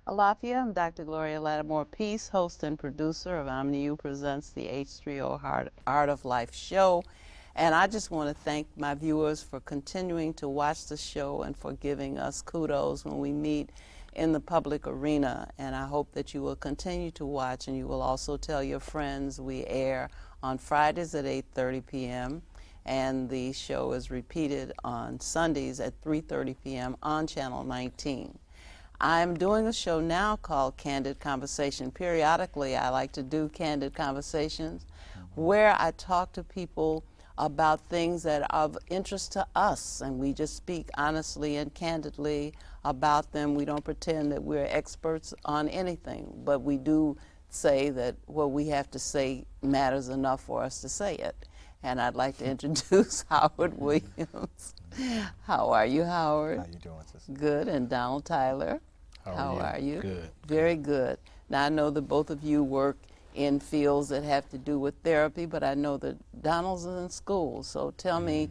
Alafia. I'm Dr. Gloria Latimore-Peace, host and producer of OmniU Presents the H3O Art of Life show. And I just want to thank my viewers for continuing to watch the show and for giving us kudos when we meet in the public arena. And I hope that you will continue to watch, and you will also tell your friends. We air on Fridays at 8:30 p.m. and the show is repeated on Sundays at 3:30 p.m. on Channel 19. I'm doing a show now called Candid Conversation. Periodically, I like to do candid conversations where I talk to people about things that are of interest to us, and we just speak honestly and candidly about them. We don't pretend that we're experts on anything, but we do say that what we have to say matters enough for us to say it. And I'd like to introduce Howard Williams. How are you, Howard? How you doing, sister? Good. And Donald Tyler. How are you? Good. Very good. Now, I know that both of you work in fields that have to do with therapy, but I know that Donald's in school. So tell me,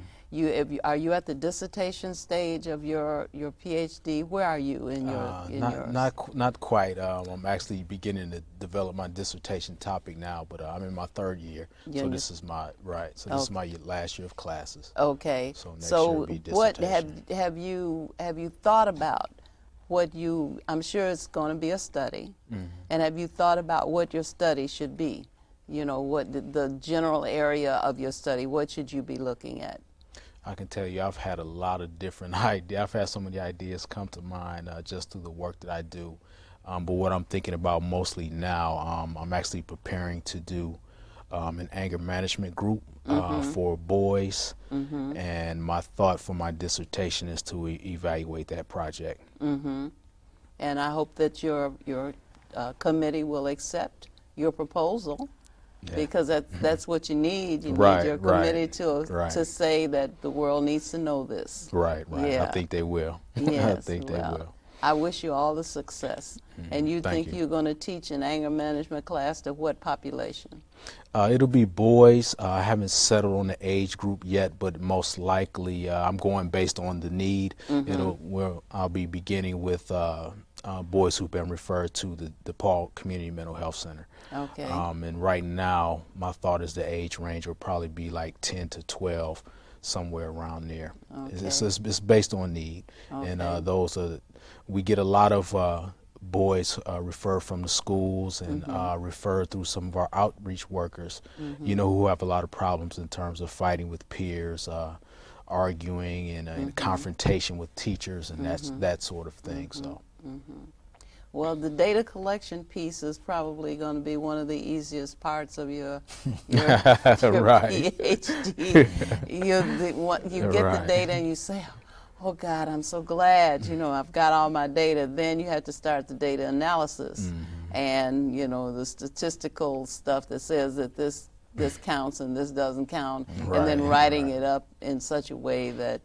are you at the dissertation stage of your PhD? Where are you in your? Not quite. I'm actually beginning to develop my dissertation topic now, but I'm in my third year. So this is my this is my last year of classes. Okay. So next year will be dissertation. What have you thought about? I'm sure it's going to be a study, and have you thought about what your study should be? You know, what the general area of your study, what should you be looking at? I can tell you I've had a lot of different ideas. I've had so many ideas come to mind just through the work that I do. But what I'm thinking about mostly now, I'm actually preparing to do an anger management group for boys, and my thought for my dissertation is to evaluate that project. And I hope that your committee will accept your proposal, because that's what you need. You need your committee to say that the world needs to know this. Right. Yeah. I think they will. Yes, I think they will. I wish you all the success. And you think you're going to teach an anger management class to what population? It'll be boys. I haven't settled on the age group yet, but most likely I'm going based on the need. I'll be beginning with boys who've been referred to the DePaul Community Mental Health Center. Okay. And right now, my thought is the age range will probably be like 10 to 12, somewhere around there. Okay. It's based on need. Okay. And we get a lot of boys referred from the schools and referred through some of our outreach workers, who have a lot of problems in terms of fighting with peers, arguing, and confrontation with teachers, and that sort of thing. Well, the data collection piece is probably going to be one of the easiest parts of your PhD. You get the data and you say, oh God, I'm so glad, I've got all my data. Then you have to start the data analysis and, the statistical stuff that says that this counts and this doesn't count, and then writing it up in such a way that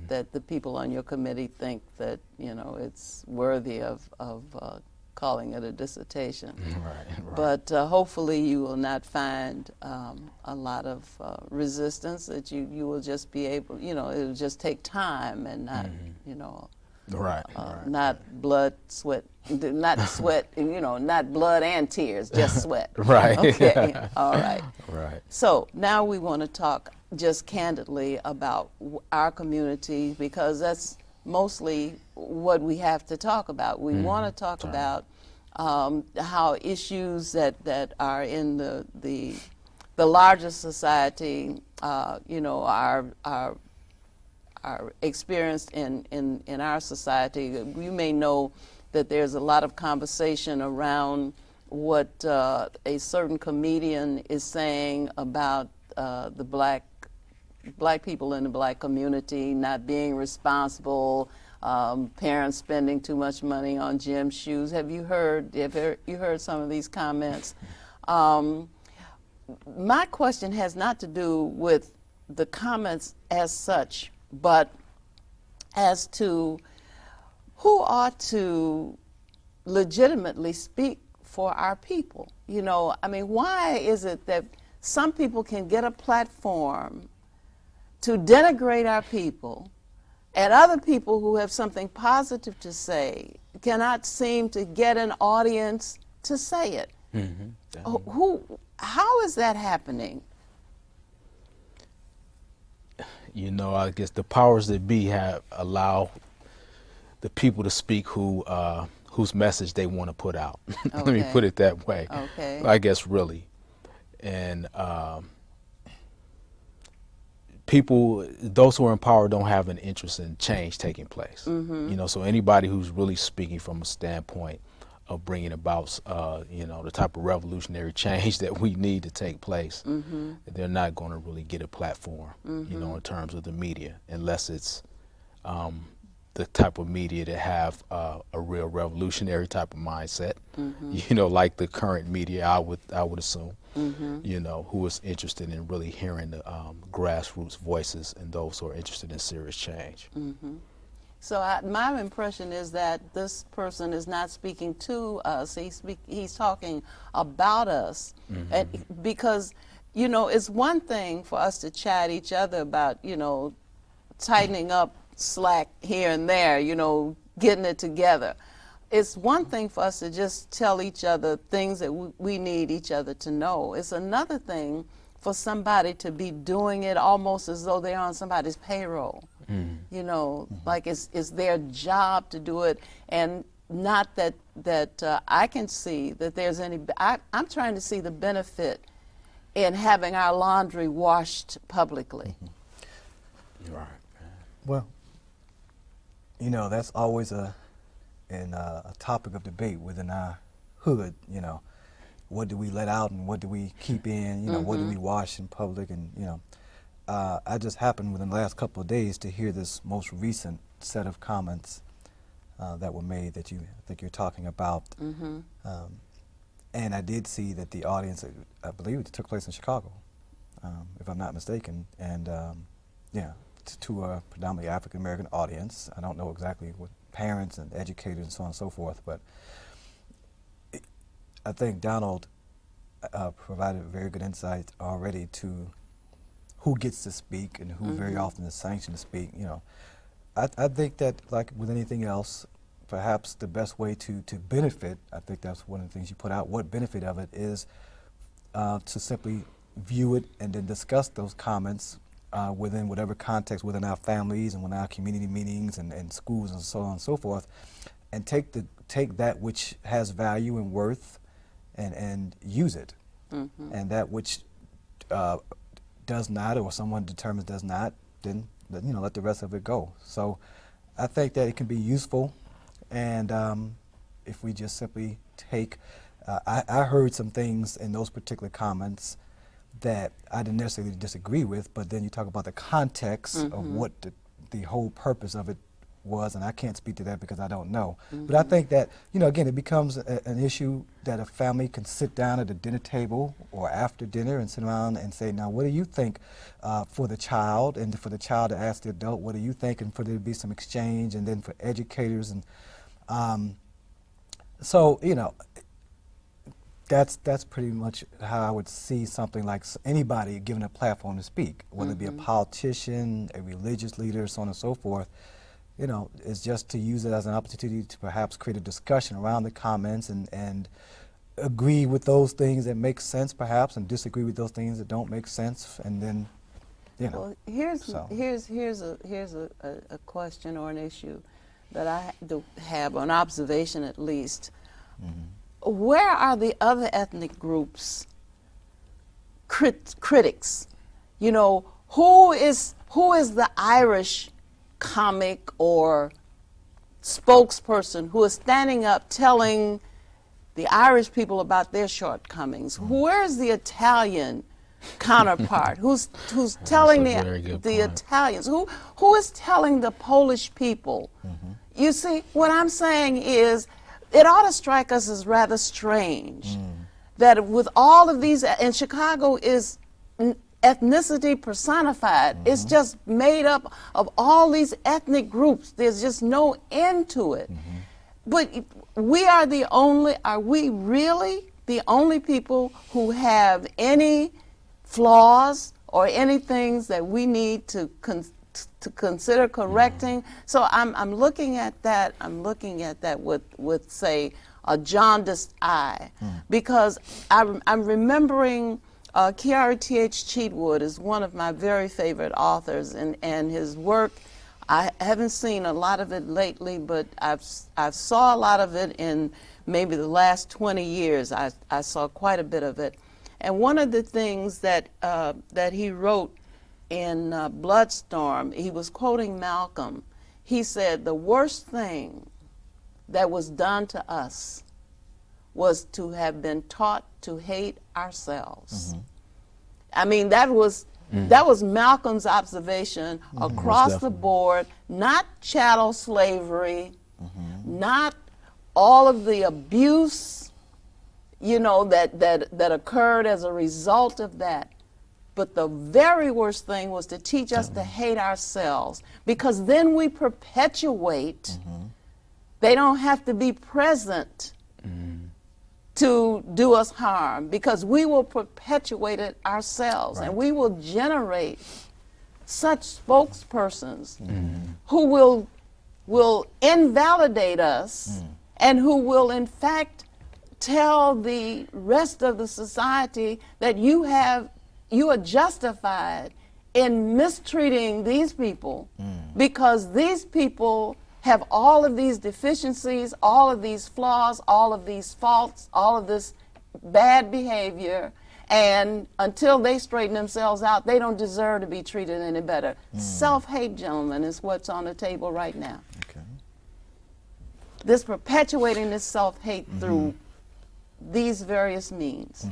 that the people on your committee think that, it's worthy of calling it a dissertation. Right. But hopefully you will not find a lot of resistance, that you will just be able, it'll just take time and not, not blood, sweat, not sweat, not blood and tears, just sweat. Right. Okay, all right. Right. So now we want to talk just candidly about our community, because that's mostly what we have to talk about. We want to talk about how issues that are in the larger society, are experienced in our society. You may know that there's a lot of conversation around what a certain comedian is saying about the black people in the black community not being responsible, parents spending too much money on gym shoes. Have you heard some of these comments? My question has not to do with the comments as such, but as to who ought to legitimately speak for our people. Why is it that some people can get a platform to denigrate our people, and other people who have something positive to say cannot seem to get an audience to say it. How is that happening? You know, I guess the powers that be have allow the people to speak whose message they want to put out. Let me Okay. put it that way. Okay. I guess really, and people, those who are in power, don't have an interest in change taking place. You know, so anybody who's really speaking from a standpoint of bringing about, you know, the type of revolutionary change that we need to take place, they're not going to really get a platform, you know, in terms of the media, unless it's the type of media that have a real revolutionary type of mindset, you know, like the current media, I would assume, you know, who is interested in really hearing the grassroots voices and those who are interested in serious change. So my impression is that this person is not speaking to us. He's talking about us. And because, you know, it's one thing for us to chat each other about, you know, tightening up slack here and there, you know, getting it together. It's one thing for us to just tell each other things that we need each other to know. It's another thing for somebody to be doing it almost as though they're on somebody's payroll. You know, like it's their job to do it, and not that I can see that there's any. I'm trying to see the benefit in having our laundry washed publicly. Right. Well, you know, that's always a topic of debate within our hood. You know, what do we let out and what do we keep in? You know, what do we wash in public? And you know, I just happened within the last couple of days to hear this most recent set of comments that were made that I think you're talking about. And I did see that the audience, I believe it took place in Chicago, if I'm not mistaken, and yeah, to a predominantly African American audience. I don't know exactly what parents and educators and so on and so forth, but I think Donald provided very good insight already to who gets to speak and who very often is sanctioned to speak. You know, I think that, like with anything else, perhaps the best way to benefit, I think that's one of the things you put out, what benefit of it is to simply view it and then discuss those comments within whatever context, within our families and within our community meetings and schools and so on and so forth, and take that which has value and worth and use it, and that which does not, or someone determines does not, then you know, let the rest of it go. So I think that it can be useful, and if we just simply take, I heard some things in those particular comments that I didn't necessarily disagree with, but then you talk about the context of what the whole purpose of it was, and I can't speak to that because I don't know. But I think that, you know, again, it becomes an issue that a family can sit down at a dinner table or after dinner and sit around and say, now, what do you think for the child, and for the child to ask the adult, what do you think, and for there to be some exchange, and then for educators. And so, you know, that's pretty much how I would see something like anybody given a platform to speak, whether it be a politician, a religious leader, so on and so forth. You know, is just to use it as an opportunity to perhaps create a discussion around the comments and agree with those things that make sense, perhaps, and disagree with those things that don't make sense, and then, you know. Well, here's a question or an issue that I have, an observation at least. Where are the other ethnic groups critics? You know, who is the Irish comic or spokesperson who is standing up telling the Irish people about their shortcomings? Where's the Italian counterpart who's telling the Italians? Who is telling the Polish people? You see, what I'm saying is, it ought to strike us as rather strange that with all of these, and Chicago is ethnicity personified. It's just made up of all these ethnic groups. There's just no end to it. But are we really the only people who have any flaws or any things that we need to to consider correcting. So I'm looking at that. I'm looking at that with say a jaundiced eye, because I'm remembering Kiara T.H. Cheatwood is one of my very favorite authors, and his work. I haven't seen a lot of it lately, but I've saw a lot of it in maybe the last 20 years. I saw quite a bit of it, and one of the things that that he wrote in Bloodstorm, he was quoting Malcolm. He said, the worst thing that was done to us was to have been taught to hate ourselves. I mean, that was Malcolm's observation across the board, not chattel slavery, not all of the abuse, you know, that occurred as a result of that. But the very worst thing was to teach us to hate ourselves, because then we perpetuate. They don't have to be present to do us harm, because we will perpetuate it ourselves, and we will generate such spokespersons who will invalidate us and who will in fact tell the rest of the society that you are justified in mistreating these people because these people have all of these deficiencies, all of these flaws, all of these faults, all of this bad behavior, and until they straighten themselves out, they don't deserve to be treated any better. Self-hate, gentlemen, is what's on the table right now. Okay. This perpetuating this self-hate through these various means.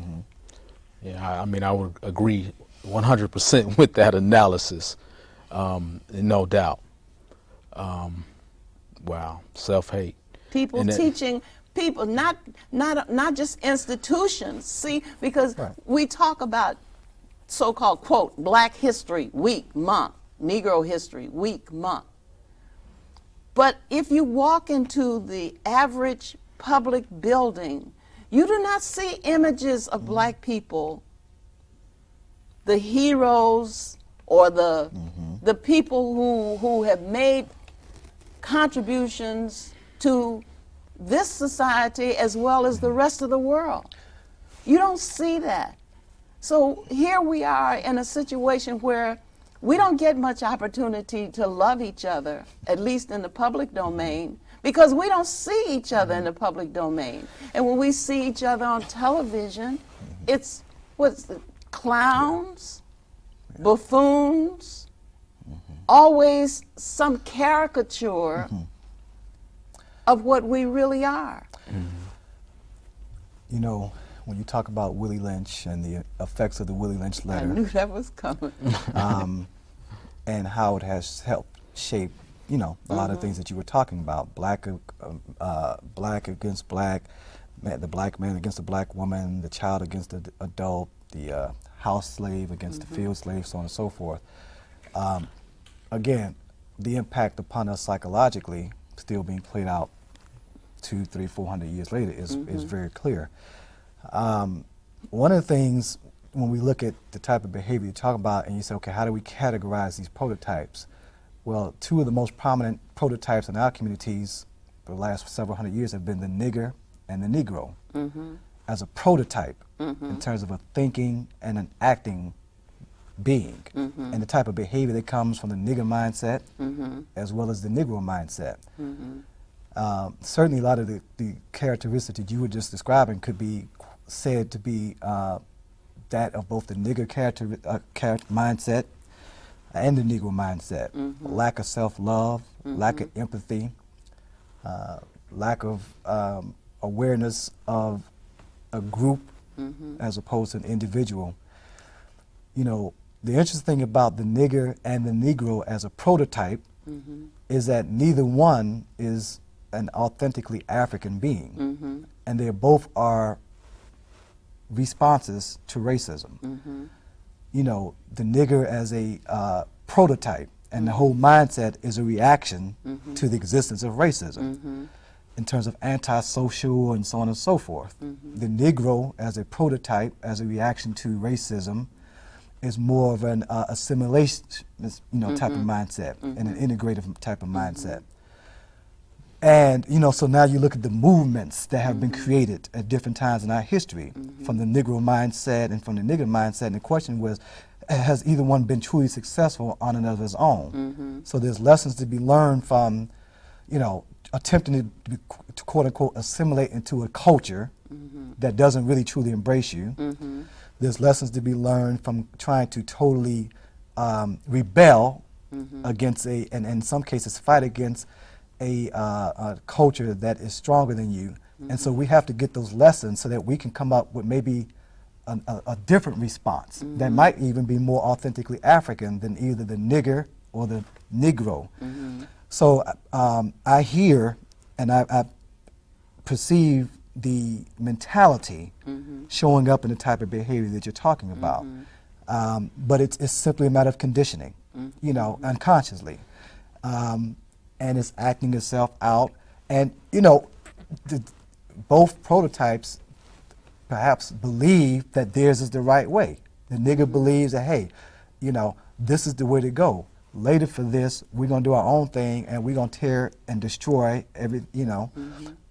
Yeah, I mean, I would agree 100% with that analysis, no doubt. Wow, self-hate. People teaching people, not just institutions. See, because we talk about so-called, quote, Black History Week month, Negro History Week month. But if you walk into the average public building, you do not see images of Black people, the heroes or the people who have made contributions to this society as well as the rest of the world. You don't see that. So here we are in a situation where we don't get much opportunity to love each other, at least in the public domain, because we don't see each other in the public domain. And when we see each other on television, it's clowns, buffoons, always some caricature of what we really are. You know, when you talk about Willie Lynch and the effects of the Willie Lynch letter, I knew that was coming. and how it has helped shape, you know, a lot of things that you were talking about, black against black, the black man against the black woman, the child against the adult, the house slave against the field slave, so on and so forth. Again, the impact upon us psychologically, still being played out 200, 300, 400 years later, is very clear. One of the things, when we look at the type of behavior you talk about, and you say, okay, how do we categorize these prototypes? Well, two of the most prominent prototypes in our communities for the last several hundred years have been the nigger and the Negro as a prototype in terms of a thinking and an acting being, and the type of behavior that comes from the nigger mindset as well as the Negro mindset. Certainly a lot of the characteristics that you were just describing could be said to be that of both the nigger mindset and the Negro mindset. Lack of self-love, lack of empathy, lack of awareness of a group as opposed to an individual. You know, the interesting thing about the nigger and the Negro as a prototype is that neither one is an authentically African being, and they both are responses to racism. You know, the nigger as a prototype, and the whole mindset is a reaction to the existence of racism in terms of antisocial and so on and so forth. The Negro as a prototype, as a reaction to racism, is more of an assimilation, type of mindset and an integrative type of mindset. And, so now you look at the movements that have been created at different times in our history from the Negro mindset and from the nigger mindset. And the question was, has either one been truly successful on and of its own? So there's lessons to be learned from, attempting to quote unquote assimilate into a culture that doesn't really truly embrace you. There's lessons to be learned from trying to totally rebel against and in some cases fight against a culture that is stronger than you. And so we have to get those lessons so that we can come up with maybe a different response that might even be more authentically African than either the nigger or the Negro. So I hear and I perceive the mentality showing up in the type of behavior that you're talking about. But it's simply a matter of conditioning, unconsciously. And it's acting itself out. And, both prototypes perhaps believe that theirs is the right way. The nigger believes that, hey, this is the way to go. Later for this, we're going to do our own thing and we're going to tear and destroy every,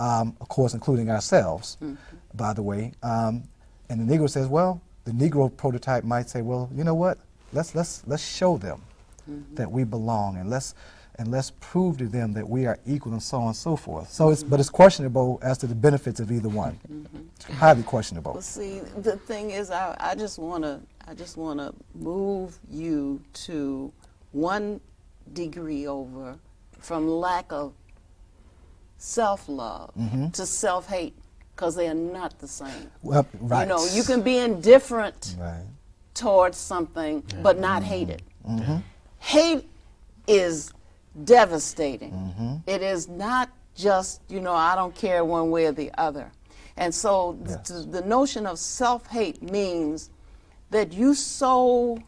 of course, including ourselves, by the way. And the Negro says, well, the Negro prototype might say, well, you know what? Let's show them that we belong and let's prove to them that we are equal and so on and so forth. So but it's questionable as to the benefits of either one. Highly questionable. Well, see, the thing is, I just want to move you to 1 degree over from lack of self-love to self-hate, because they are not the same. Well, right. You can be indifferent right. towards something, but not hate it. Hate is devastating. It is not just, I don't care one way or the other. And so the notion of self-hate means that you so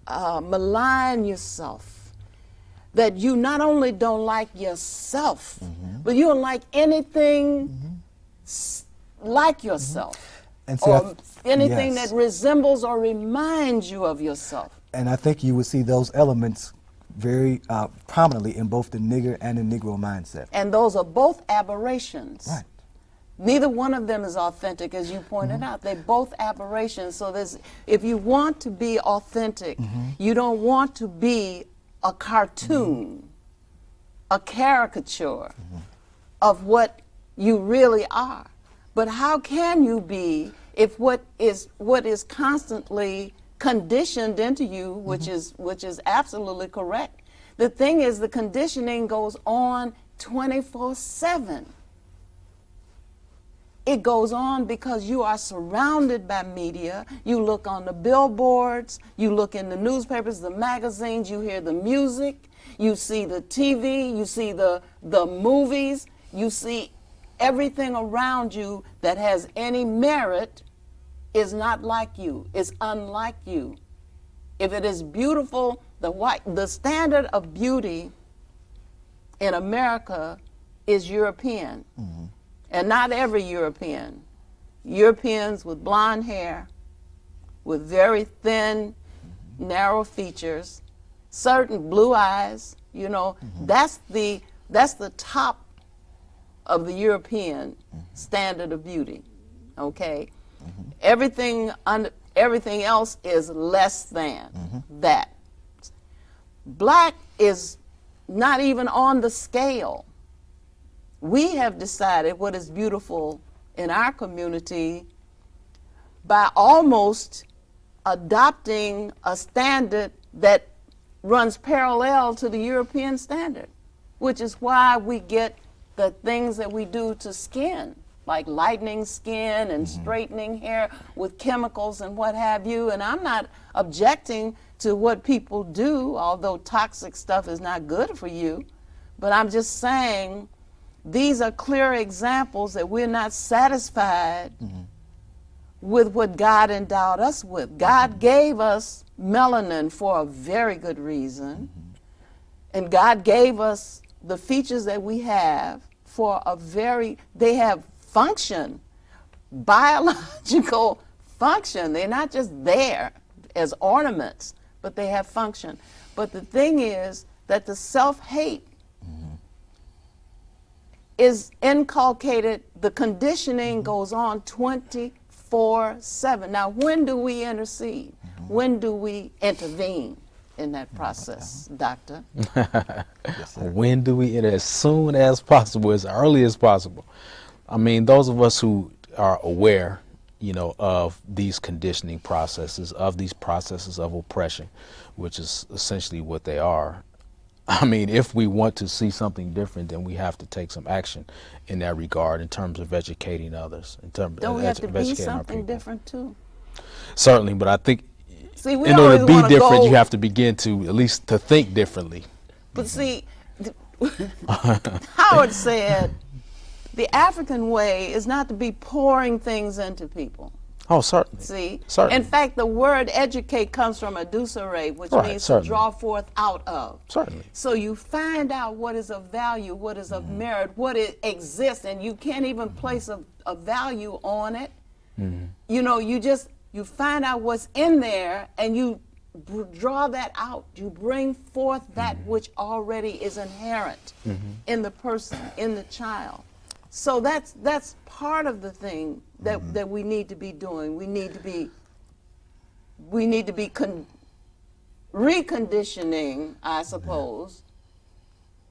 malign yourself that you not only don't like yourself, but you don't like anything like yourself, and so or anything that resembles or reminds you of yourself. And I think you would see those elements very prominently in both the nigger and the Negro mindset. And those are both aberrations. Right. Neither one of them is authentic, as you pointed out. They're both aberrations. So if you want to be authentic, you don't want to be a cartoon, a caricature of what you really are. But how can you be if what is constantly conditioned into you, which is absolutely correct? The thing is, the conditioning goes on 24/7. It goes on because you are surrounded by media. You look on the billboards, you look in the newspapers, the magazines, you hear the music, you see the TV, you see the movies, you see everything around you that has any merit is not like you, is unlike you. If it is beautiful, the standard of beauty in America is European. And not every European. Europeans with blonde hair, with very thin, narrow features, certain blue eyes, that's the top of the European standard of beauty, okay? Everything else is less than that. Black is not even on the scale. We have decided what is beautiful in our community by almost adopting a standard that runs parallel to the European standard, which is why we get the things that we do to skin, like lightening skin and straightening hair with chemicals and what have you. And I'm not objecting to what people do, although toxic stuff is not good for you, but I'm just saying these are clear examples that we're not satisfied with what God endowed us with. God gave us melanin for a very good reason. And God gave us the features that we have for they have function, biological function. They're not just there as ornaments, but they have function. But the thing is that the self-hate is inculcated, the conditioning goes on 24/7. Now, when do we intercede? When do we intervene in that process, Doctor? Yes, sir. When do we? As soon as possible, as early as possible. I mean, those of us who are aware, of these conditioning processes, of these processes of oppression, which is essentially what they are. I mean, if we want to see something different, then we have to take some action in that regard in terms of educating others. Don't we have to be educating our something people. different too? Certainly, but I think See, we in order to always be wanna different, go- you have to begin to at least to think differently. But see, Howard said, the African way is not to be pouring things into people. Oh, certainly. See? Certainly. In fact, the word educate comes from adducere, which Right, means certainly. to draw forth out of. Certainly. So you find out what is of value, what is of merit, what it exists, and you can't even place a value on it. You find out what's in there, and you draw that out. You bring forth that which already is inherent in the person, in the child. So that's part of the thing that we need to be doing. We need to be reconditioning, I suppose,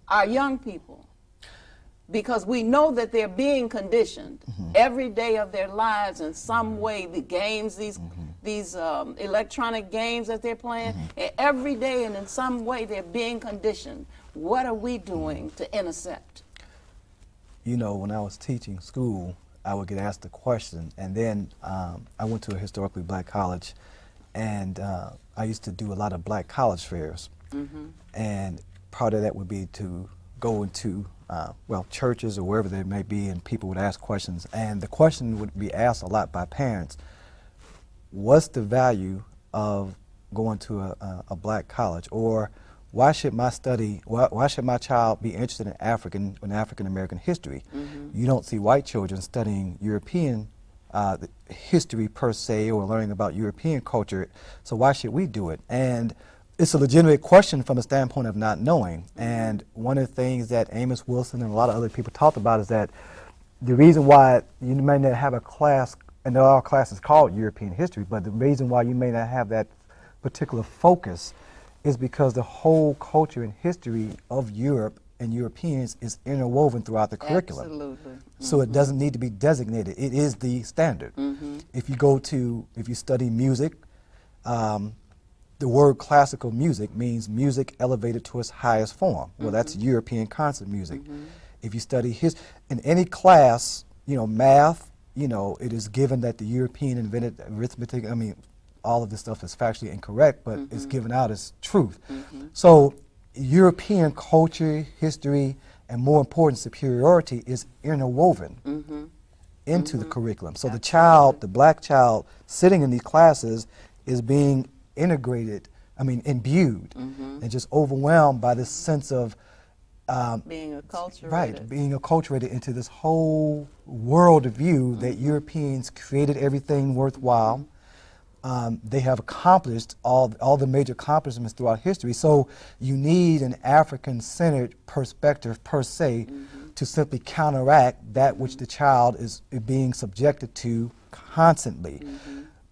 our young people, because we know that they're being conditioned every day of their lives in some way. The games, these electronic games that they're playing, every day and in some way they're being conditioned. What are we doing to intercept? When I was teaching school, I would get asked a question, and then I went to a historically black college, and I used to do a lot of black college fairs. And part of that would be to go into, churches or wherever they may be, and people would ask questions. And the question would be asked a lot by parents: what's the value of going to a black college? Or why should my child be interested in African American history? You don't see white children studying European history per se, or learning about European culture, so why should we do it? And it's a legitimate question from the standpoint of not knowing. And one of the things that Amos Wilson and a lot of other people talked about is that the reason why you may not have a class, and there are classes called European history, but the reason why you may not have that particular focus is because the whole culture and history of Europe and Europeans is interwoven throughout the curriculum. Absolutely. So it doesn't need to be designated. It is the standard. If you study music, the word classical music means music elevated to its highest form. Well, that's European concert music. If you study in any class, math, it is given that the European invented arithmetic. I mean, all of this stuff is factually incorrect, but it's given out as truth. So European culture, history, and more important, superiority is interwoven into the curriculum. So the black child sitting in these classes is being imbued, and just overwhelmed by this sense of Being acculturated. right, being acculturated into this whole world view that Europeans created everything worthwhile. They have accomplished all the major accomplishments throughout history. So you need an African-centered perspective per se to simply counteract that which the child is being subjected to constantly.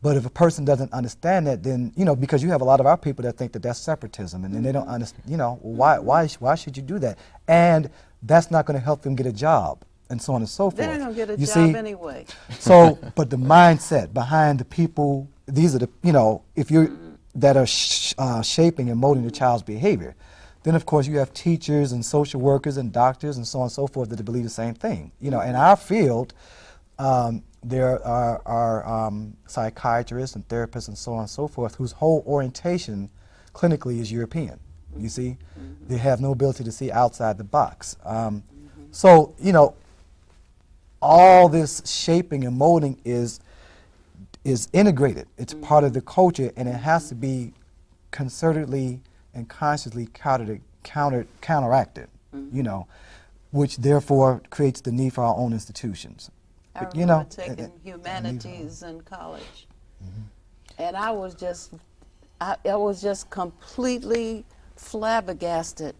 But if a person doesn't understand that, then, because you have a lot of our people that think that that's separatism, and then they don't understand, why should you do that? And that's not going to help them get a job, and so on and so forth. They're not going to get a You job see? anyway. So, but the mindset behind the people, these are the, if you're, that are shaping and molding the child's behavior. Then, of course, you have teachers and social workers and doctors and so on and so forth that believe the same thing. In our field, there are psychiatrists and therapists and so on and so forth whose whole orientation clinically is European. You see? They have no ability to see outside the box. So, all this shaping and molding is integrated. It's part of the culture, and it has to be concertedly and consciously counteracted, which therefore creates the need for our own institutions. I But, remember taking humanities in college, And I was just completely flabbergasted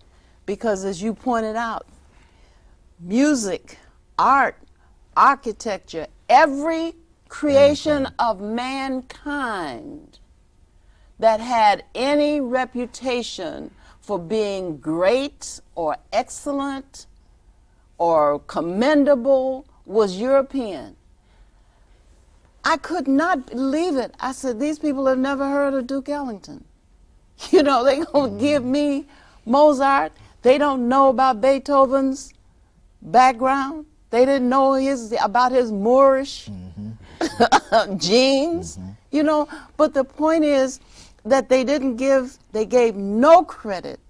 because, as you pointed out, music, art, architecture, every creation of mankind that had any reputation for being great or excellent or commendable was European. I could not believe it. I said, these people have never heard of Duke Ellington. You know, they gonna give me Mozart. They don't know about Beethoven's background. They didn't know about his Moorish genes, you know. But the point is that they gave no credit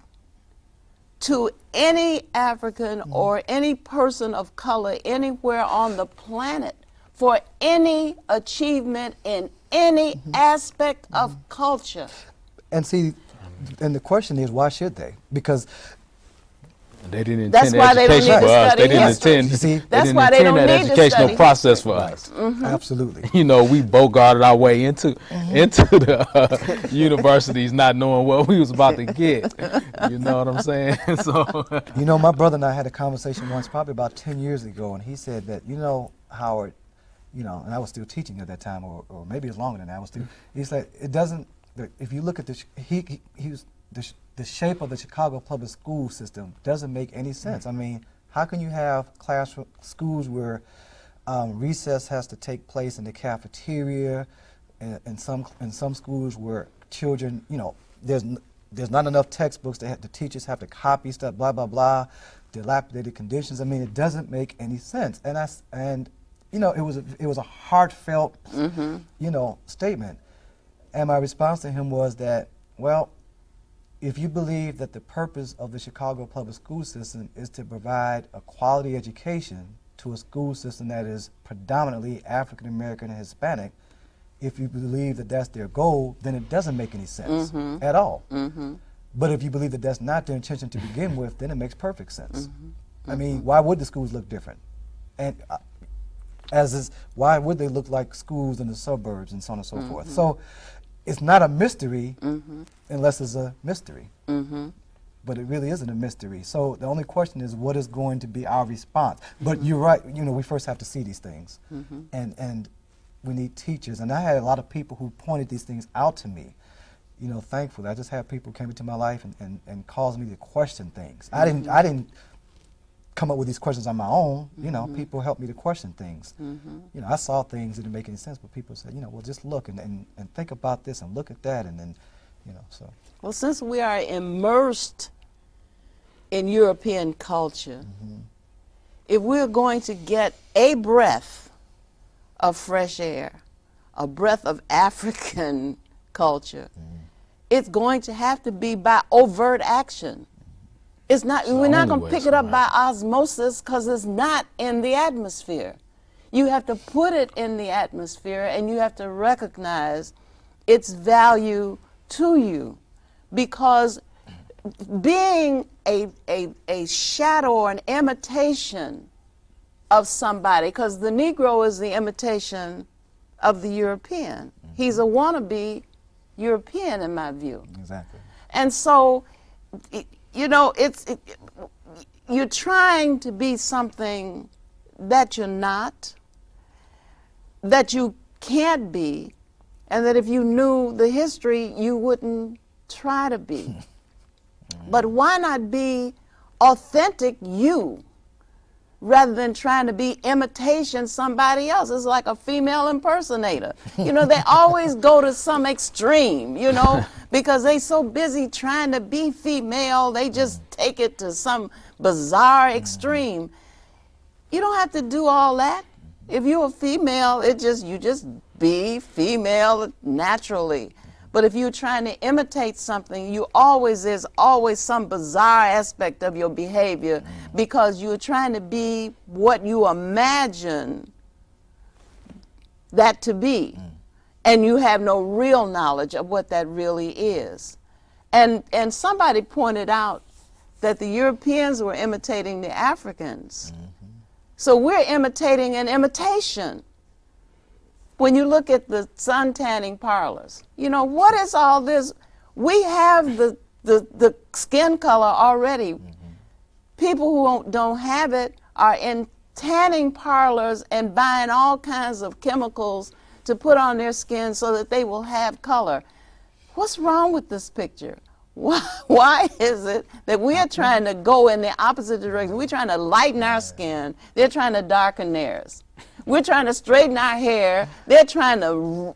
to any African or any person of color anywhere on the planet for any achievement in any aspect of culture. And see, and the question is, why should they? Because they didn't That's intend why they don't education need to for us. study They didn't history. intend. You see? That's why they don't that need to educational study process for us. Absolutely. You know, we bogarted our way into the universities, not knowing what we was about to get. You know what I'm saying? So, You know, my brother and I had a conversation once, probably about 10 years ago, and he said that, you know, Howard, you know, and I was still teaching at that time, or maybe it's longer than that. I was still. He said it doesn't. If you look at the shape of the Chicago public school system doesn't make any sense. I mean, how can you have schools where recess has to take place in the cafeteria, and some schools where children, you know, there's not enough textbooks. The teachers have to copy stuff, blah blah blah, dilapidated conditions. I mean, it doesn't make any sense. And you know, it was a heartfelt, you know, statement. And my response to him was that, well, if you believe that the purpose of the Chicago public school system is to provide a quality education to a school system that is predominantly African American and Hispanic, if you believe that that's their goal, then it doesn't make any sense at all. But if you believe that that's not their intention to begin with, then it makes perfect sense. I mean, why would the schools look different? And why would they look like schools in the suburbs and so on and so forth? So it's not a mystery unless it's a mystery. But it really isn't a mystery. So the only question is, what is going to be our response? But you're right, you know, we first have to see these things. And we need teachers. And I had a lot of people who pointed these things out to me. You know, thankfully, I just had people came into my life and caused me to question things. I didn't come up with these questions on my own. You know, people helped me to question things. You know, I saw things that didn't make any sense, but people said, you know, well, just look and think about this and look at that, and then, you know, so. Well, since we are immersed in European culture, if we're going to get a breath of fresh air, a breath of African culture, it's going to have to be by overt action. It's not. We're not going to pick it up by osmosis because it's not in the atmosphere. You have to put it in the atmosphere, and you have to recognize its value to you, because being a shadow or an imitation of somebody, because the Negro is the imitation of the European. He's a wannabe European, in my view. Exactly. And so, you know, you're trying to be something that you're not, that you can't be, and that if you knew the history, you wouldn't try to be. But why not be authentic you, rather than trying to be imitation somebody else? It's like a female impersonator. You know, they always go to some extreme, you know, because they so busy trying to be female, they just take it to some bizarre extreme. You don't have to do all that. If you're a female, you just be female naturally. But if you're trying to imitate something, there's always some bizarre aspect of your behavior, because you're trying to be what you imagine that to be. And you have no real knowledge of what that really is. And somebody pointed out that the Europeans were imitating the Africans. So we're imitating an imitation. when you look at the sun tanning parlors, you know, what is all this? We have the skin color already. People who don't have it are in tanning parlors and buying all kinds of chemicals to put on their skin so that they will have color. What's wrong with this picture? Why is it that we are trying to go in the opposite direction? We're trying to lighten our skin. They're trying to darken theirs. We're trying to straighten our hair. They're trying to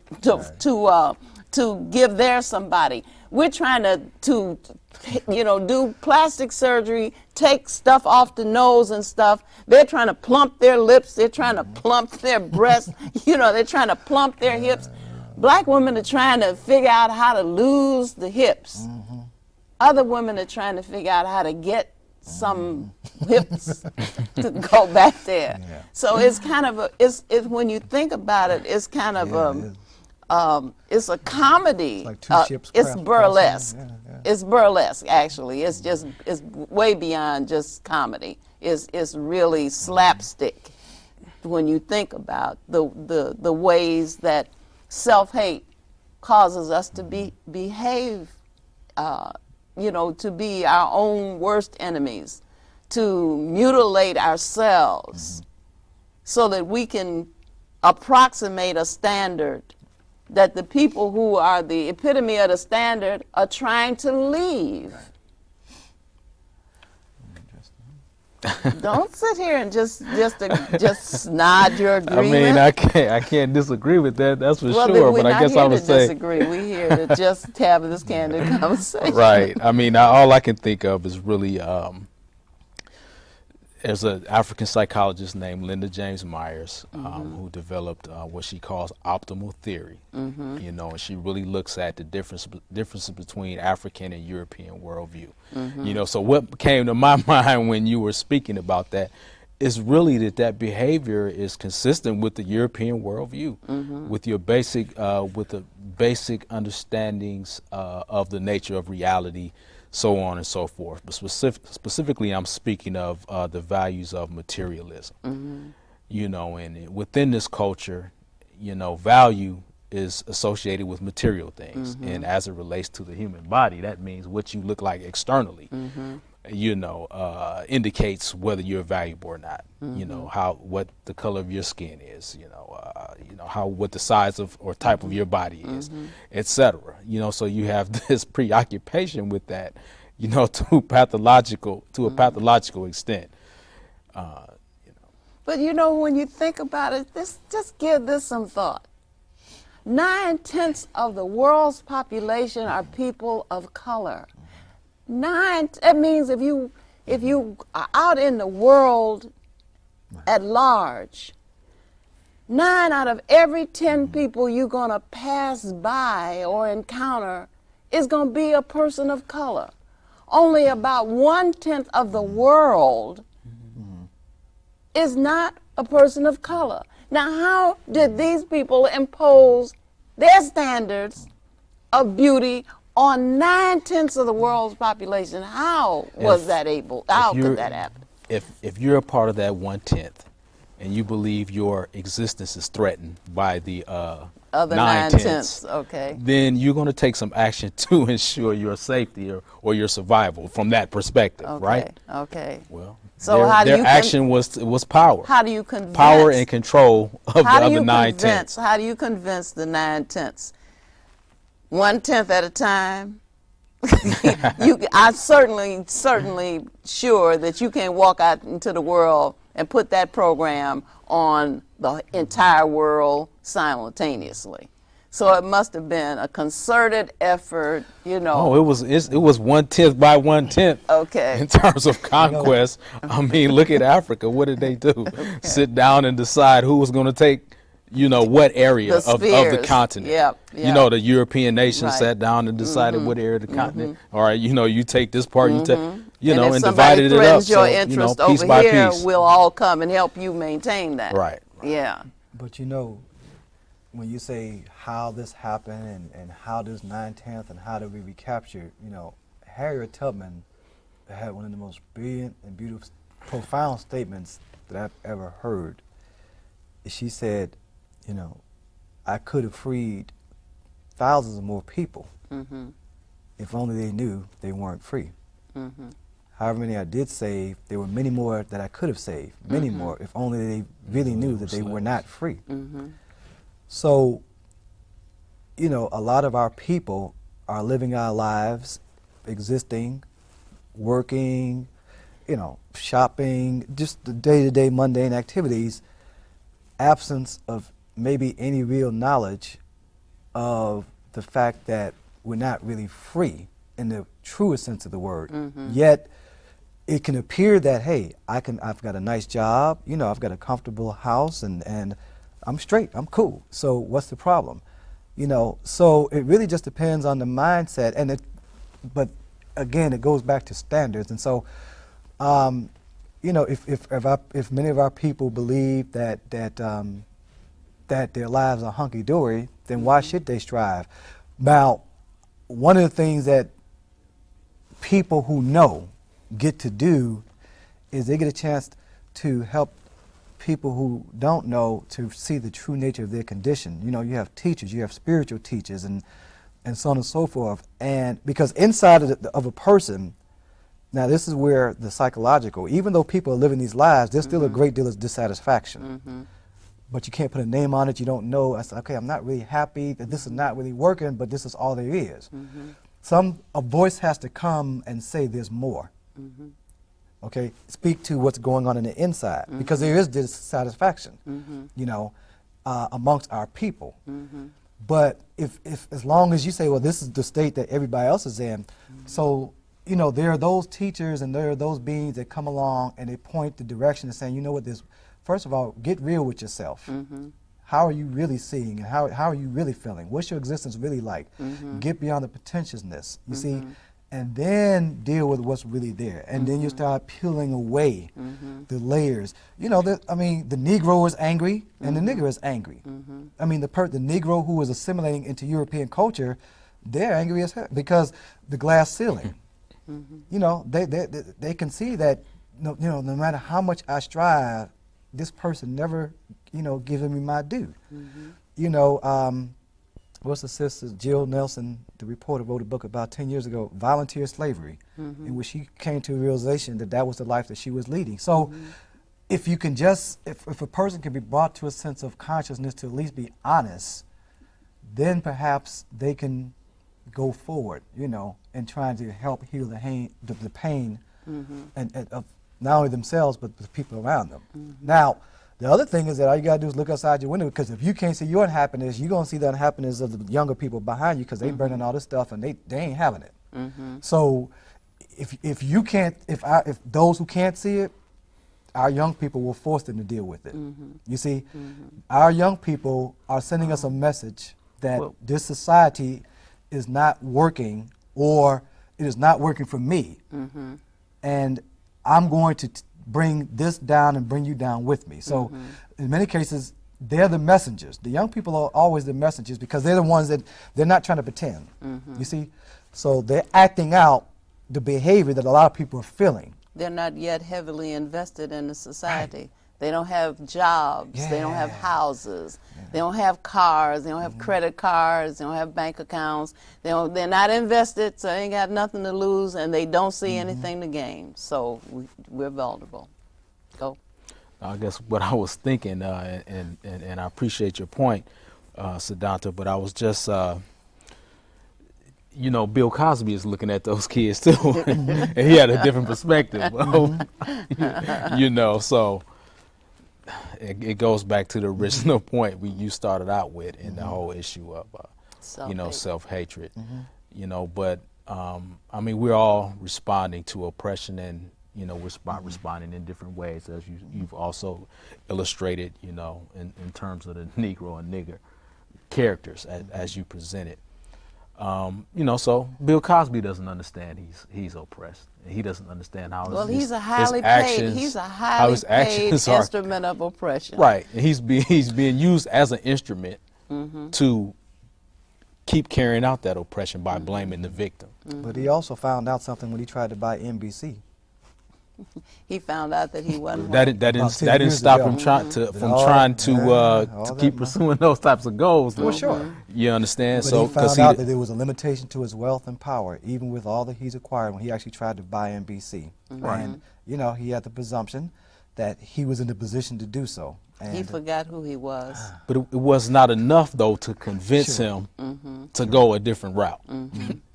give theirs somebody. We're trying to do plastic surgery, take stuff off the nose and stuff. They're trying to plump their lips. They're trying to plump their breasts. They're trying to plump their hips. Black women are trying to figure out how to lose the hips. Other women are trying to figure out how to get some hips to go back there. Yeah. So it's kind of when you think about it, it's kind of it's a comedy. It's like two ships it's burlesque. yeah. It's burlesque, actually. It's way beyond just comedy. It's really slapstick when you think about the ways that self-hate causes us to behave, to be our own worst enemies, to mutilate ourselves so that we can approximate a standard that the people who are the epitome of the standard are trying to leave. Don't sit here and just nod your agreement. I mean, I can't disagree with that. That's for well, sure. We're But I guess I would say disagree. We're here to just have this candid conversation. right. I mean, all I can think of is really there's an African psychologist named Linda James Myers who developed what she calls optimal theory. And she really looks at the differences between African and European worldview. So what came to my mind when you were speaking about that is really that behavior is consistent with the European worldview, with your basic with the basic understandings of the nature of reality, so on and so forth. But specifically, I'm speaking of the values of materialism. And within this culture, value is associated with material things. And as it relates to the human body, that means what you look like externally, indicates whether you're valuable or not. What the color of your skin is, what the size of or type of your body is, etc. So you have this preoccupation with that, to a pathological extent. But when you think about it, just give this some thought. 9/10 of the world's population are people of color. That means if you are out in the world at large, 9 out of every 10 people you're going to pass by or encounter is going to be a person of color. Only about 1/10 of the world is not a person of color. Now, how did these people impose their standards of beauty on 9/10 of the world's population? How was that able? How could that happen? If you're a part of that 1/10 and you believe your existence is threatened by the Other 9/10, okay, then you're going to take some action to ensure your safety or your survival from that perspective, okay, right? Okay. Well, so their action was power. How do you convince? Power and control of the other 9/10. How do you convince the 9/10? 1/10 at a time. I'm certainly sure that you can't walk out into the world and put that program on the entire world simultaneously. So it must have been a concerted effort, Oh, it was 1/10 by 1/10. Okay. In terms of conquest, I mean, look at Africa. What did they do? Okay. Sit down and decide who was going to take, what area of the continent. Yep. The European nations sat down and decided what area of the continent. All right, you take this part, you take, and divided it up. Your interest piece over by here, piece. we'll all come and help you maintain that. Right. Yeah. But when you say how this happened and how this 9/10 and how did we recapture, Harriet Tubman had one of the most brilliant and beautiful, profound statements that I've ever heard. She said, I could have freed thousands of more people Mm-hmm. if only they knew they weren't free. Mm-hmm. However many I did save, there were many more that I could have saved, many Mm-hmm. more, if only they really knew that they were not free. Mm-hmm. So, you know, a lot of our people are living our lives, existing, working, you know, shopping, just the day-to-day mundane activities, absence of maybe any real knowledge of the fact that we're not really free in the truest sense of the word. Mm-hmm. Yet it can appear that, hey, I've got a nice job, you know, I've got a comfortable house, and I'm straight, I'm cool. So what's the problem? You know, so it really just depends on the mindset, but again, it goes back to standards. And so, you know, if many of our people believe that their lives are hunky-dory, then why should they strive? Now, one of the things that people who know get to do is they get a chance to help people who don't know to see the true nature of their condition. You know, you have teachers, you have spiritual teachers, and so on and so forth. And because inside of a person, now this is where the psychological, even though people are living these lives, there's still a great deal of dissatisfaction. Mm-hmm. But you can't put a name on it, you don't know. I said, okay, I'm not really happy that this is not really working, but this is all there is. Mm-hmm. A voice has to come and say there's more. Mm-hmm. Okay, speak to what's going on in the inside, because there is dissatisfaction, you know, amongst our people. Mm-hmm. But if as long as you say, well, this is the state that everybody else is in, so, you know, there are those teachers and there are those beings that come along and they point the direction and saying, you know what, first of all, get real with yourself. Mm-hmm. How are you really seeing, and how are you really feeling? What's your existence really like? Mm-hmm. Get beyond the pretentiousness, you see, and then deal with what's really there. And then you start peeling away the layers. You know, the Negro is angry and the nigger is angry. I mean, the Negro who is assimilating into European culture, they're angry as hell because the glass ceiling. You know, they can see that, you know, no matter how much I strive, this person never, you know, giving me my due. You know, what's the sister, Jill Nelson, the reporter, wrote a book about 10 years ago, Volunteer Slavery, in which she came to a realization that that was the life that she was leading. So if you can just, if a person can be brought to a sense of consciousness to at least be honest, then perhaps they can go forward, you know, and trying to help heal the pain and of not only themselves, but the people around them. Now, the other thing is that all you got to do is look outside your window, because if you can't see your unhappiness, you're going to see the unhappiness of the younger people behind you, because they burning all this stuff and they ain't having it. So if you can't, if those who can't see it, our young people will force them to deal with it. You see, our young people are sending us a message that this society is not working, or it is not working for me. And I'm going to bring this down and bring you down with me. So in many cases, they're the messengers. The young people are always the messengers, because they're the ones that they're not trying to pretend. You see? So they're acting out the behavior that a lot of people are feeling. They're not yet heavily invested in the society. They don't have jobs. They don't have houses. They don't have cars. They don't have credit cards. They don't have bank accounts. They're not invested, so they ain't got nothing to lose, and they don't see anything to gain. So we're vulnerable. Go. I guess what I was thinking, and I appreciate your point, Siddhartha, but I was just, you know, Bill Cosby is looking at those kids too, and he had a different perspective. You know, so it goes back to the original point you started out with in the whole issue of, you know, self-hatred. You know, but I mean, we're all responding to oppression, and you know, we're responding in different ways, as you've also illustrated, you know, in terms of the Negro and nigger characters as you presented. You know, so Bill Cosby doesn't understand he's oppressed. He doesn't understand how he's a highly paid instrument of oppression. Right, and he's being used as an instrument to keep carrying out that oppression by blaming the victim. But he also found out something when he tried to buy NBC. He found out that he wasn't That white. that About didn't 10 that didn't years stop ago. him from All- trying to all that keep money. pursuing those types of goals. Well, sure. You understand? But So he found out that there was a limitation to his wealth and power, even with all that he's acquired when he actually tried to buy NBC. Right. And, you know, he had the presumption that he was in the position to do so. And He forgot who he was. But it was not enough, though, to convince Sure. him to go a different route.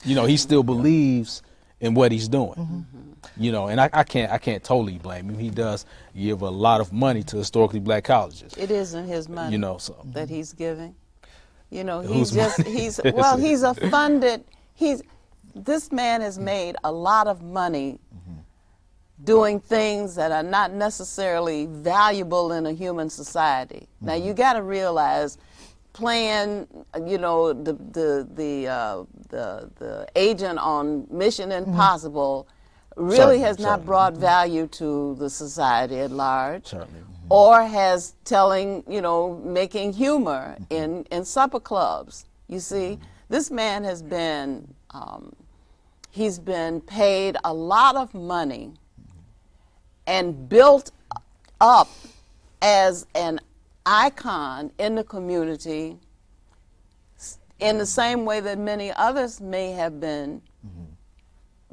You know, he still believes in what he's doing. You know, and I can't totally blame him. He does give a lot of money to historically black colleges. It isn't his money You know, so that he's giving. You know, Whose he's just, money he's, is it? well, he's a funded, this man has made a lot of money doing things that are not necessarily valuable in a human society. Now you got to realize, playing, you know, the agent on Mission Impossible really Certainly, has not certainly. brought value to the society at large. certainly. Or has telling, you know, making humor in supper clubs. You see, this man has been, he's been paid a lot of money and built up as an icon in the community in the same way that many others may have been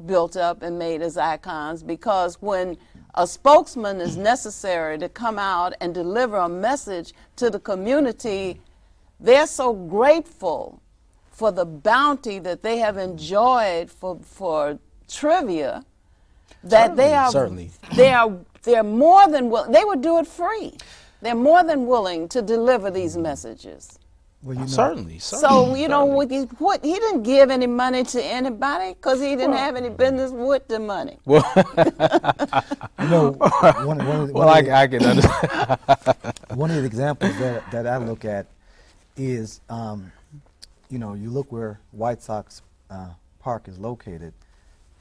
built up and made as icons, because when a spokesman is necessary to come out and deliver a message to the community, they're so grateful for the bounty that they have enjoyed for trivia that Certainly. they're more than willing. They would do it free. They're more than willing to deliver these messages. well, you know, Certainly. So, you know, what he didn't give any money to anybody because he didn't have any business with the money. you know, Well, I can understand. one of the examples that I look at is, you know, you look where White Sox Park is located,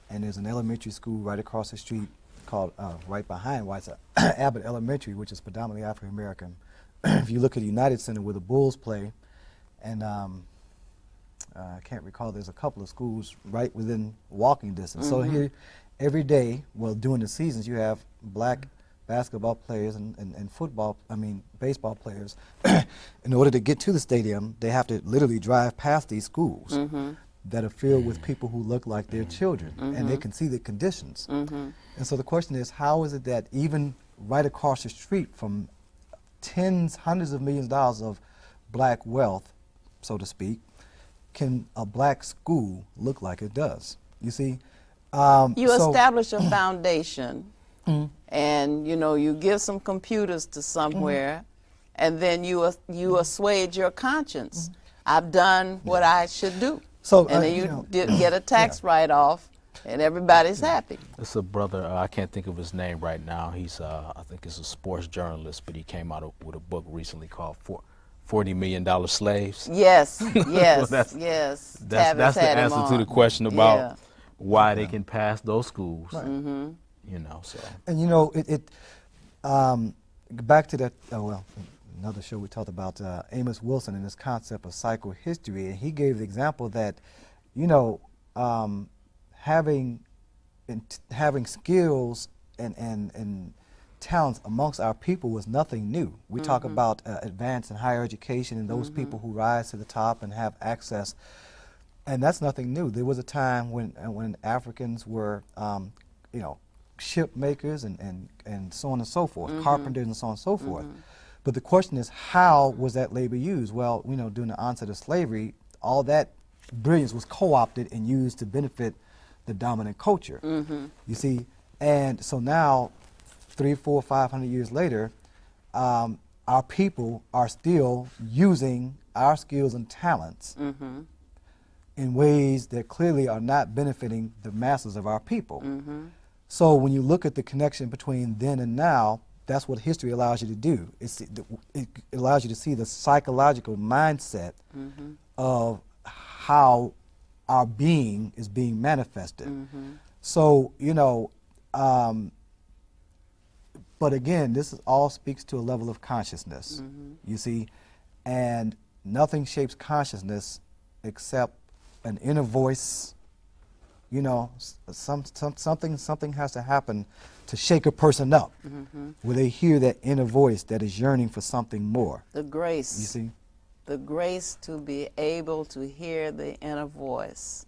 and there's an elementary school right across the street called, right behind White Sox, Abbott Elementary, which is predominantly African American. If you look at the United Center where the Bulls play, and I can't recall, there's a couple of schools right within walking distance. So here, every day, well, during the seasons, you have black basketball players and baseball players. In order to get to the stadium, they have to literally drive past these schools that are filled with people who look like their children, and they can see the conditions. And so the question is, how is it that even right across the street from tens, hundreds of millions of dollars of black wealth, so to speak, can a black school look like it does? You see? You so- establish a foundation, and you know, you give some computers to somewhere, and then you assuage your conscience. I've done what I should do. So, and then you you know, get a tax write-off, and everybody's happy. It's a brother, I can't think of his name right now. He's, I think he's a sports journalist, but he came out with a book recently called $40 Million Slaves. Yes, yes, that's- That's yes. Tavis the had him answer to the on. question about Yeah. why they can pass those schools. Right. You know, so. And you know, back to that, another show we talked about Amos Wilson and this concept of psychohistory, and he gave the example that, you know, having skills and talents amongst our people was nothing new. We talk about advanced and higher education and those people who rise to the top and have access, and that's nothing new. There was a time when Africans were, you know, ship makers and so on and so forth, carpenters and so on and so forth. But the question is, how was that labor used? Well, you know, during the onset of slavery, all that brilliance was co-opted and used to benefit the dominant culture. You see, and so now, 300, 400, 500 years later, our people are still using our skills and talents in ways that clearly are not benefiting the masses of our people. So when you look at the connection between then and now, that's what history allows you to do. It allows you to see the psychological mindset of how our being is being manifested. So, you know, but again, this all speaks to a level of consciousness, you see, and nothing shapes consciousness except an inner voice. You know, something has to happen to shake a person up, where they hear that inner voice that is yearning for something more. The grace. You see? The grace to be able to hear the inner voice.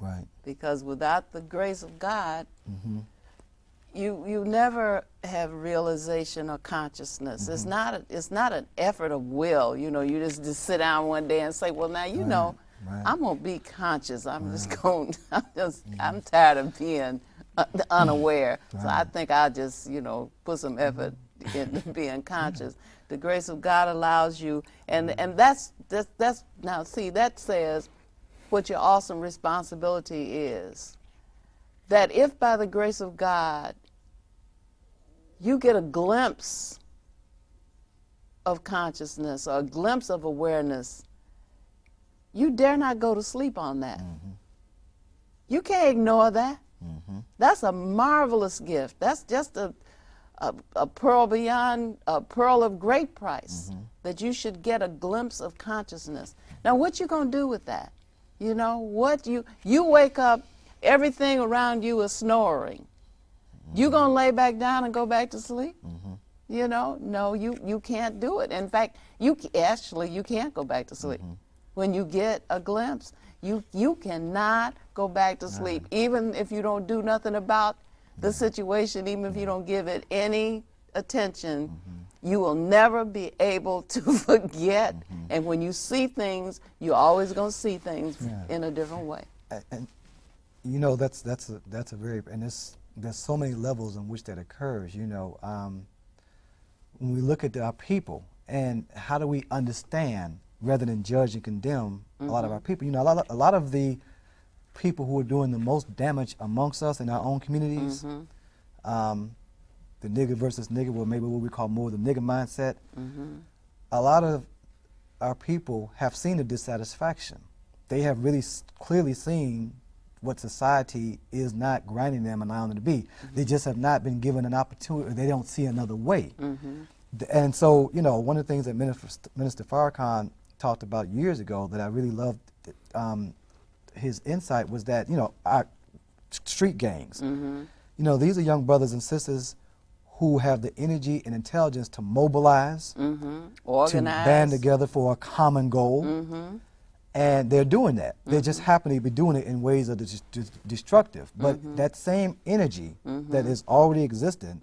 Right. Because without the grace of God, you never have realization or consciousness. It's not an effort of will. You know, you just sit down one day and say, well, now you know, I'm gonna be conscious. I'm just going. I'm tired of being unaware. So I think I'll just put some effort into being conscious. The grace of God allows you, and that's now see, that says what your awesome responsibility is. That if by the grace of God you get a glimpse of consciousness or a glimpse of awareness, you dare not go to sleep on that. You can't ignore that. That's a marvelous gift. That's just a pearl beyond, a pearl of great price, that you should get a glimpse of consciousness. Now, what you gonna do with that? You know, what you wake up, everything around you is snoring. You gonna lay back down and go back to sleep? You know, no, you can't do it. In fact, you can't go back to sleep. When you get a glimpse, you cannot go back to sleep, even if you don't do nothing about the situation, even if you don't give it any attention, you will never be able to forget. And when you see things, you're always going to see things in a different way. And you know, that's a very, and there's so many levels in which that occurs. You know, when we look at our people and how do we understand rather than judge and condemn a lot of our people. You know, a lot of the people who are doing the most damage amongst us in our own communities, the nigger versus nigger, well, maybe what we call more the nigger mindset, a lot of our people have seen the dissatisfaction. They have really clearly seen what society is not grinding them and allowing them to be. They just have not been given an opportunity, or they don't see another way. And so, you know, one of the things that Minister Farrakhan talked about years ago that I really loved, his insight was that, you know, our street gangs, you know, these are young brothers and sisters who have the energy and intelligence to mobilize, organize, to band together for a common goal, and they're doing that. They just happen to be doing it in ways that are destructive. But that same energy that is already existent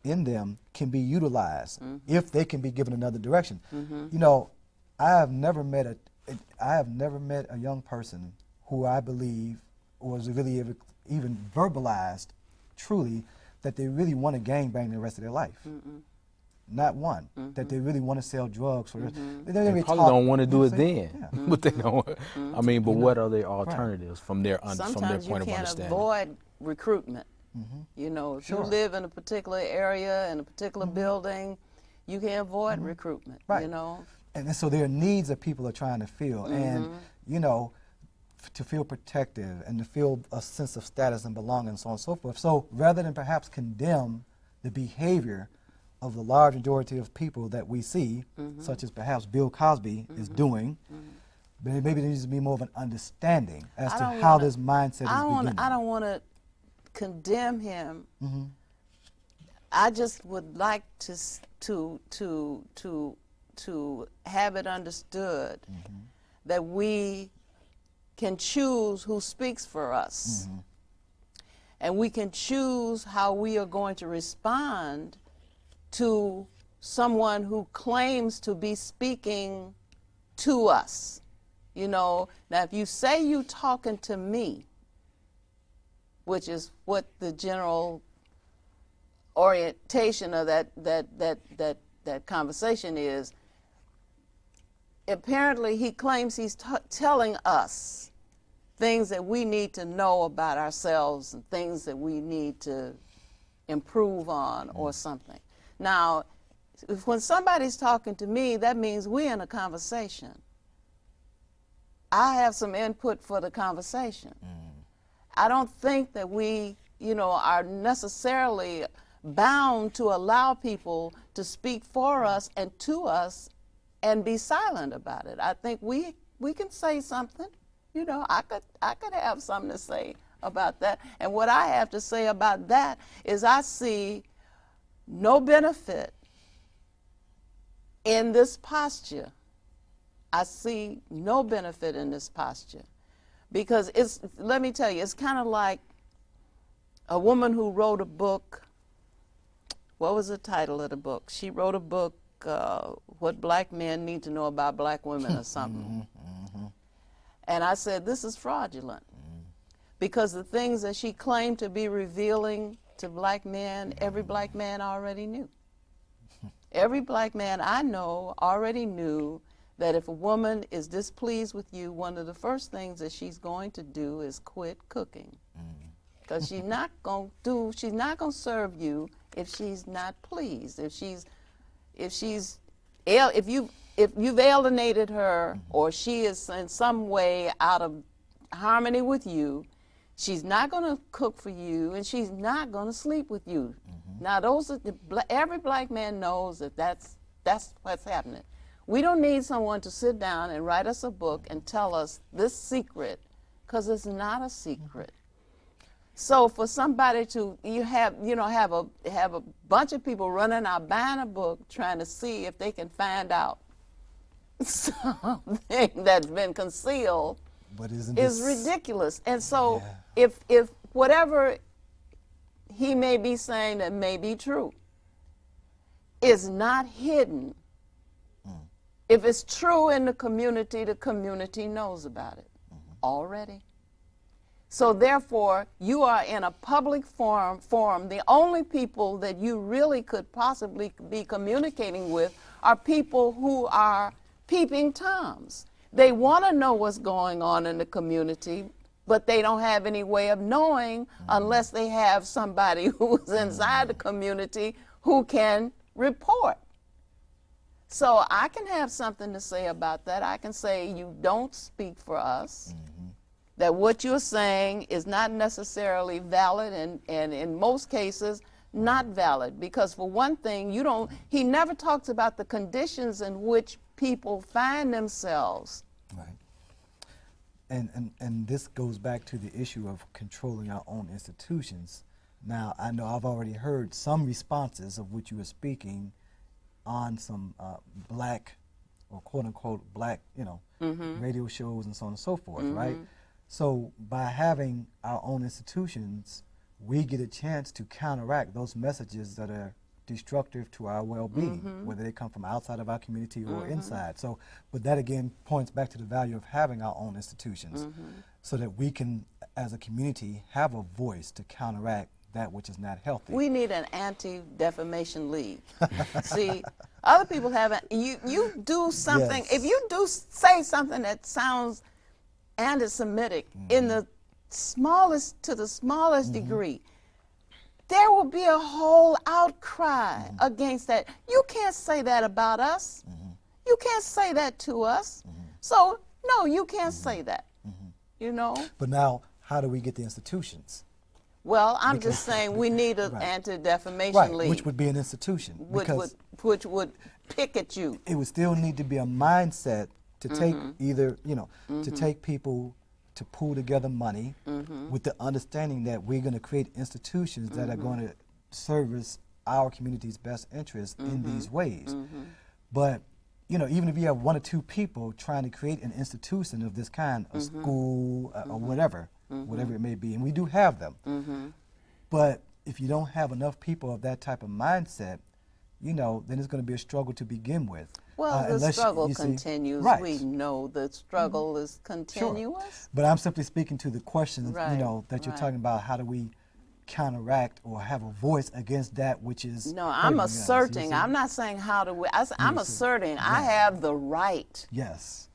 in them can be utilized if they can be given another direction. You know, I have never met a young person who I believe was really even verbalized truly that they really want to gangbang the rest of their life. Not one. That they really want to sell drugs. For they probably don't want to do it then. But they don't. I mean, but what are their alternatives from their point of understanding? Sometimes you can't avoid recruitment. You know, if you live in a particular area, in a particular building, you can't avoid recruitment, you know. And so there are needs that people are trying to fill. And, you know, to feel protective and to feel a sense of status and belonging and so on and so forth. So rather than perhaps condemn the behavior of the large majority of people that we see, such as perhaps Bill Cosby is doing, maybe there needs to be more of an understanding as to how this mindset is beginning. I don't want to condemn him. I just would like to have it understood that we can choose who speaks for us. And we can choose how we are going to respond to someone who claims to be speaking to us. You know, now if you say you talking to me, which is what the general orientation of that conversation is, apparently he claims he's telling us things that we need to know about ourselves and things that we need to improve on or something. Now, when somebody's talking to me, that means we're in a conversation. I have some input for the conversation. I don't think that we, you know, are necessarily bound to allow people to speak for us and to us and be silent about it. I think we can say something. You know, I could have something to say about that. And what I have to say about that is I see no benefit in this posture. I see no benefit in this posture. Because let me tell you, it's kind of like a woman who wrote a book. What was the title of the book? She wrote a book, What Black Men Need to Know About Black Women or something. And I said, this is fraudulent. Because the things that she claimed to be revealing to black men, every black man already knew. Every black man I know already knew that if a woman is displeased with you, one of the first things that she's going to do is quit cooking. Because she's not going to serve you if she's not pleased. If you've alienated her, or she is in some way out of harmony with you, she's not going to cook for you, and she's not going to sleep with you. Now, every black man knows that that's what's happening. We don't need someone to sit down and write us a book and tell us this secret, because it's not a secret. So for somebody to have a bunch of people running out buying a book trying to see if they can find out something that's been concealed is ridiculous. And so if whatever he may be saying that may be true is not hidden, if it's true in the community knows about it already. So therefore, you are in a public forum. The only people that you really could possibly be communicating with are people who are peeping Toms. They want to know what's going on in the community, but they don't have any way of knowing unless they have somebody who's inside the community who can report. So I can have something to say about that. I can say you don't speak for us, that what you're saying is not necessarily valid, and in most cases not valid, because for one thing, he never talks about the conditions in which people find themselves. Right. And this goes back to the issue of controlling our own institutions. Now, I know I've already heard some responses of which you were speaking on some black, or quote unquote black, radio shows and so on and so forth, right? So by having our own institutions, we get a chance to counteract those messages that are destructive to our well-being, whether they come from outside of our community or inside. So, but that again points back to the value of having our own institutions, so that we can, as a community, have a voice to counteract that which is not healthy. We need an anti-defamation league. See, other people haven't. You do something. If you do say something that sounds anti-Semitic in the smallest degree, there will be a whole outcry against that. You can't say that about us. You can't say that to us. So no, you can't say that. But now, how do we get the institutions? Well, I'm just saying we need an anti-defamation league, which would be an institution, which would pick at you. It would still need to be a mindset to take either, to take people to pool together money with the understanding that we're going to create institutions that are going to service our community's best interests in these ways. But, even if you have one or two people trying to create an institution of this kind, a school or whatever it may be, and we do have them. But if you don't have enough people of that type of mindset, then it's going to be a struggle to begin with. Well, the struggle continues. Right. We know the struggle is continuous. Sure. But I'm simply speaking to the questions, that you're talking about. How do we counteract or have a voice against that which is No, I'm asserting. I'm not saying how do we. I'm asserting I have the right. Yes.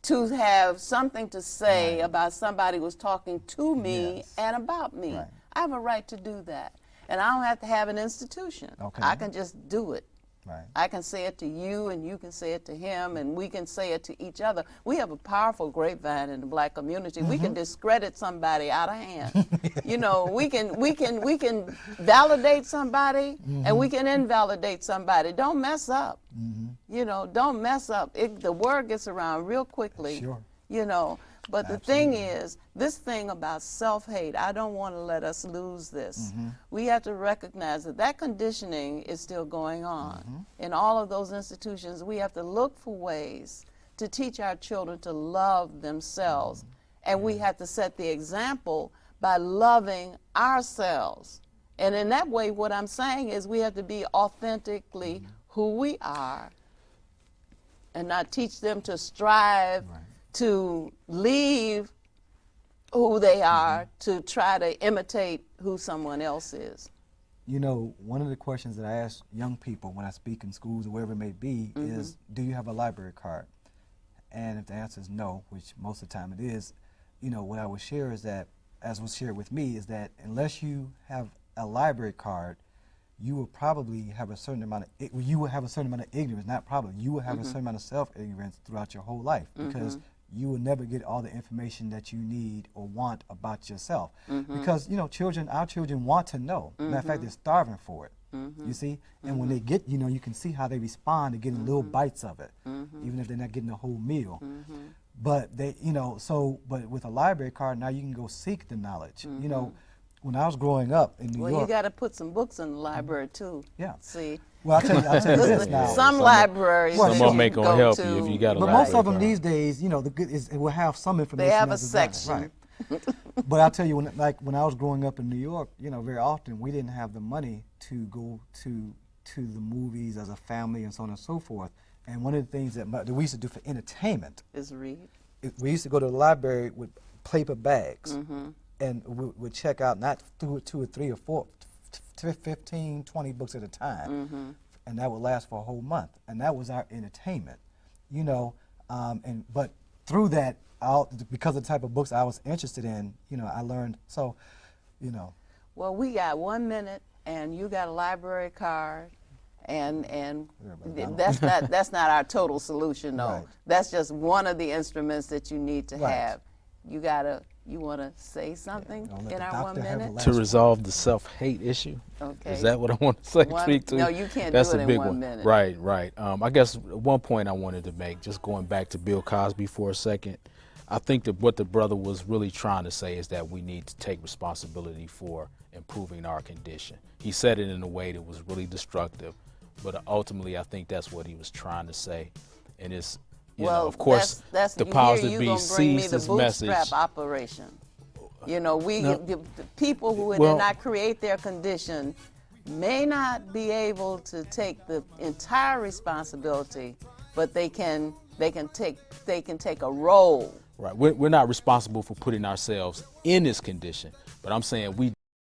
To have something to say about somebody who's talking to me and about me. Right. I have a right to do that. And I don't have to have an institution. Okay. I can just do it. Right. I can say it to you, and you can say it to him, and we can say it to each other. We have a powerful grapevine in the black community. We can discredit somebody out of hand. We can validate somebody, and we can invalidate somebody. Don't mess up. Don't mess up. The word gets around real quickly. Sure. But the thing is, this thing about self-hate, I don't want to let us lose this. We have to recognize that that conditioning is still going on. In all of those institutions, we have to look for ways to teach our children to love themselves. And we have to set the example by loving ourselves. And in that way, what I'm saying is we have to be authentically who we are and not teach them to strive to leave who they are to try to imitate who someone else is. You know, one of the questions that I ask young people when I speak in schools or wherever it may be is, do you have a library card? And if the answer is no, which most of the time it is, you know, what I would share is that, as was shared with me, is that unless you have a library card, you will probably have a certain amount of ignorance, not probably, you will have a certain amount of self-ignorance throughout your whole life, because you will never get all the information that you need or want about yourself. Because, you know, our children want to know. Matter of fact, they're starving for it. You see? And when they get, you know, you can see how they respond to getting little bites of it, even if they're not getting the whole meal. But they, you know, but with a library card, now you can go seek the knowledge. You know, when I was growing up in New York. Well, you got to put some books in the library too. Yeah. See. Well, I'll tell you this now. Some libraries. Some of them ain't gonna help to, you if you got a But library most of them card. these days, you know, the good is it will have some information. They have a as designed. section. Right. But I'll tell you, when I was growing up in New York, you know, very often we didn't have the money to go to the movies as a family and so on and so forth. And one of the things that we used to do for entertainment is read. We used to go to the library with paper bags, and we'd check out not two or three or four, 15, 20 books at a time, and that would last for a whole month. And that was our entertainment, you know. But through that, because of the type of books I was interested in, you know, I learned. So, you know. Well, we got 1 minute, and you got a library card, and that's not our total solution, though. Right. That's just one of the instruments that you need to have. You want to say something in our 1 minute? To resolve the self-hate issue? Okay. Is that what I want to say? Speak to? No, you can't That's do it a in big 1 one. minute. Right, right. I guess one point I wanted to make, just going back to Bill Cosby for a second, I think that what the brother was really trying to say is that we need to take responsibility for improving our condition. He said it in a way that was really destructive, but ultimately I think that's what he was trying to say. And it's, you know, of course, the powers that be sees this message. Operation. You know, the people who did not create their condition may not be able to take the entire responsibility, but they can take a role. Right. We're not responsible for putting ourselves in this condition, but I'm saying we